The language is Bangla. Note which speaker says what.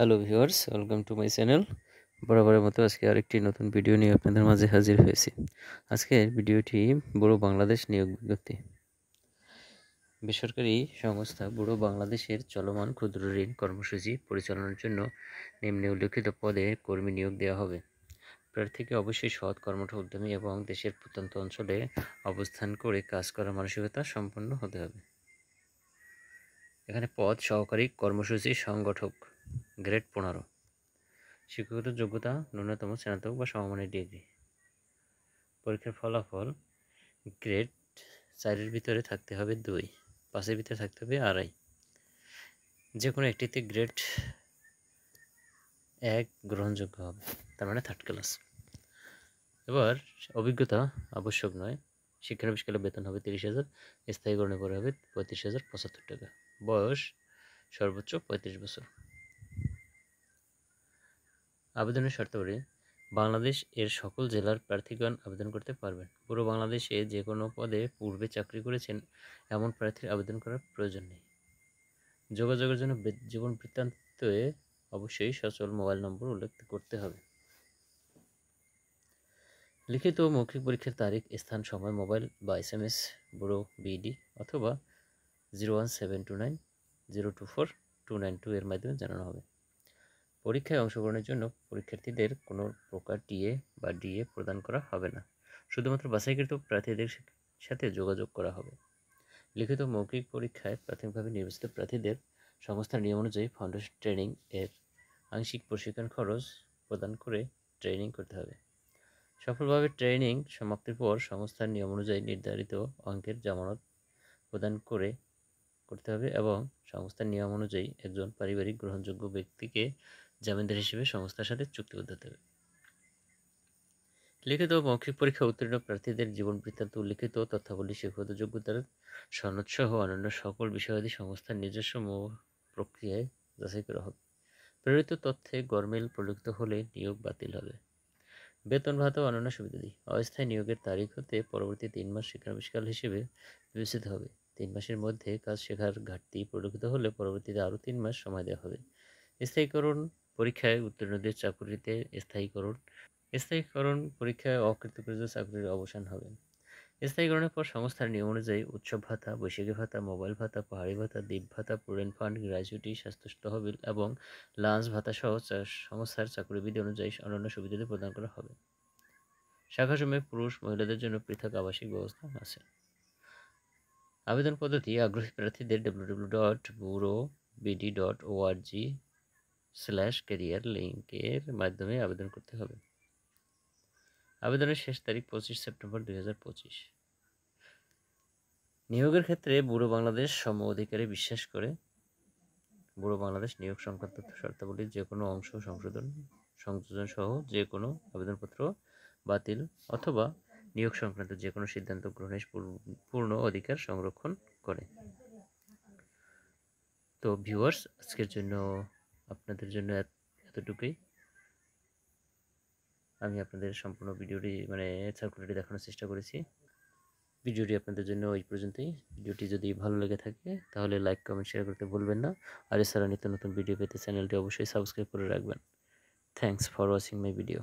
Speaker 1: Hello viewers, welcome to my channel. বরাবরের মতো আজকে আরেকটি নতুন ভিডিও নিয়ে আপনাদের মাঝে হাজির হয়েছি। আজকের ভিডিওটি বুড়ো বাংলাদেশ নিয়োগ বিজ্ঞপ্তি। বেসরকারি সংস্থা বুড়ো বাংলাদেশের চলমান ক্ষুদ্র ঋণ কর্মসূচি পরিচালনার জন্য নিম্নে উল্লেখিত পদে কর্মী নিয়োগ দেওয়া হবে। প্রার্থীকে অবশ্যই সৎ, কর্মঠ, উদ্যমী এবং দেশের প্রত্যন্ত অঞ্চলে অবস্থান করে কাজ করার মানসিকতা সম্পন্ন হতে হবে। এখানে পদ সহকারী কর্মসূচি সংগঠক, গ্রেড 15। শিক্ষাগত যোগ্যতা ন্যূনতম স্নাতক বা সমমানের ডিগ্রি। পরীক্ষার ফলাফল গ্রেড 4-এর ভিতরে থাকতে হবে 2, 5-এর ভিতরে থাকতে হবে 2.5। যে কোনো একটিতে গ্রেড 1 গ্রহণযোগ্য হবে, তার মানে 3rd ক্লাস। এবার অভিজ্ঞতা আবশ্যক নয়। শিক্ষানবিশকালে বেতন হবে 30,000, স্থায়ীকরণের পরে হবে 35,075 টাকা। বয়স সর্বোচ্চ 35 বছর। আবেদনের শর্তাবলী: বাংলাদেশ এর সকল জেলার প্রার্থীগণ আবেদন করতে পারবেন। পুরো বাংলাদেশে যে কোনো পদে পূর্বে চাকরি করেছেন এমন প্রার্থীর আবেদন করার প্রয়োজন নেই। যোগাযোগের জন্য জীবন বৃত্তান্তে অবশ্যই সচল মোবাইল নম্বর উল্লেখ করতে হবে। লিখিত ও মৌখিক পরীক্ষার তারিখ, স্থান, সময় মোবাইল বা SMS ব্যুরো BD অথবা 01729024292 এর মাধ্যমে জানানো হবে। পরীক্ষায় অংশগ্রহণের জন্য পরীক্ষার্থীদের কোনো প্রকার টিএ বা ডিএ প্রদান করা হবে না। শুধুমাত্র বাছাইকৃত প্রার্থীদের সাথে যোগাযোগ করা হবে। লিখিত মৌখিক পরীক্ষায় প্রাথমিকভাবে নির্বাচিত প্রার্থীদের সংস্থার নিয়ম অনুযায়ী ফাউন্ডেশন ট্রেনিং এর আংশিক প্রশিক্ষণ খরচ প্রদান করে ট্রেনিং করতে হবে। সফলভাবে ট্রেনিং সমাপ্তির পর সংস্থার নিয়ম অনুযায়ী নির্ধারিত অঙ্কের জামানত প্রদান করতে হবে এবং সংস্থার নিয়ম অনুযায়ী একজন পারিবারিক গ্রহণযোগ্য ব্যক্তিকে জামিনদার হিসেবে সংস্থার সাথে চুক্তিবদ্ধ হতে হবে। লিখিত ও মৌখিক পরীক্ষা উত্তীর্ণ প্রার্থীদের জীবন বৃত্তান্ত, উল্লিখিত তথ্যাবলী, শিক্ষাগত যোগ্যতার সনদ সহ অন্যান্য সকল বিষয়াদি সংস্থার নিজস্ব প্রক্রিয়ায় যাচাই করা হবে। প্রেরিত তথ্যে গরমিল পরিলক্ষিত হলে নিয়োগ বাতিল হবে। বেতন ভাতা ও অন্যান্য সুবিধাদি: অস্থায়ী নিয়োগের তারিখ হতে পরবর্তী 3 মাস শিক্ষানবিশকাল হিসেবে বিবেচিত হবে। 3 মাসের মধ্যে কাজ শেখার ঘাটতি পরিলক্ষিত হলে পরবর্তীতে আরও 3 মাস সময় দেওয়া হবে। স্থায়ীকরণ পরীক্ষায় উত্তীর্ণদের চাকুরিতে স্থায়ীকরণ পরীক্ষায় অকৃতকার্য চাকুরির অবসান হবে। স্থায়ীকরণের পর সংস্থার নিয়ম অনুযায়ী উৎসব ভাতা, বৈশাখী ভাতা, মোবাইল ভাতা, পাহাড়ি ভাতা, দ্বীপ ভাতা, প্রভিডেন্ট ফান্ড, গ্র্যাচুইটি, স্বাস্থ্য তহবিল এবং লাঞ্চ ভাতা সহ সংস্থার চাকুরিবিধি অনুযায়ী অন্যান্য সুবিধাদি প্রদান করা হবে। শাখাসমূহে পুরুষ মহিলাদের জন্য পৃথক আবাসিক ব্যবস্থা আছে। আবেদন পদ্ধতি: আগ্রহী প্রার্থীদের www.burobd.org/career লিঙ্কের মাধ্যমে আবেদন করতে হবে। আবেদনের শেষ তারিখ 25 সেপ্টেম্বর 2025। নিয়োগের ক্ষেত্রে বুড়ো বাংলাদেশ সম অধিকারে বিশ্বাস করে বুড়ো বাংলাদেশ নিয়োগ সংক্রান্ত শর্তাবলীর যে কোনো অংশ সংযোজন সহ যে কোনো আবেদনপত্র বাতিল অথবা নিয়োগ সংক্রান্ত যে কোনো সিদ্ধান্ত গ্রহণের পূর্ণ অধিকার সংরক্ষণ করে। তো ভিউয়ার্স, আজকের জন্য আপনাদের জন্য এতটুকুই। আমি আপনাদের সম্পূর্ণ ভিডিওটি সার্কুলারটি দেখানোর চেষ্টা করেছি। ভিডিওটি আপনাদের জন্য এই পর্যন্তই। ভিডিওটি যদি ভালো লেগে থাকে তাহলে লাইক, কমেন্ট, শেয়ার করতে ভুলবেন না। আর এছাড়া নিত্য নতুন ভিডিও পেতে চ্যানেলটি অবশ্যই সাবস্ক্রাইব করে রাখবেন। Thanks for watching my video.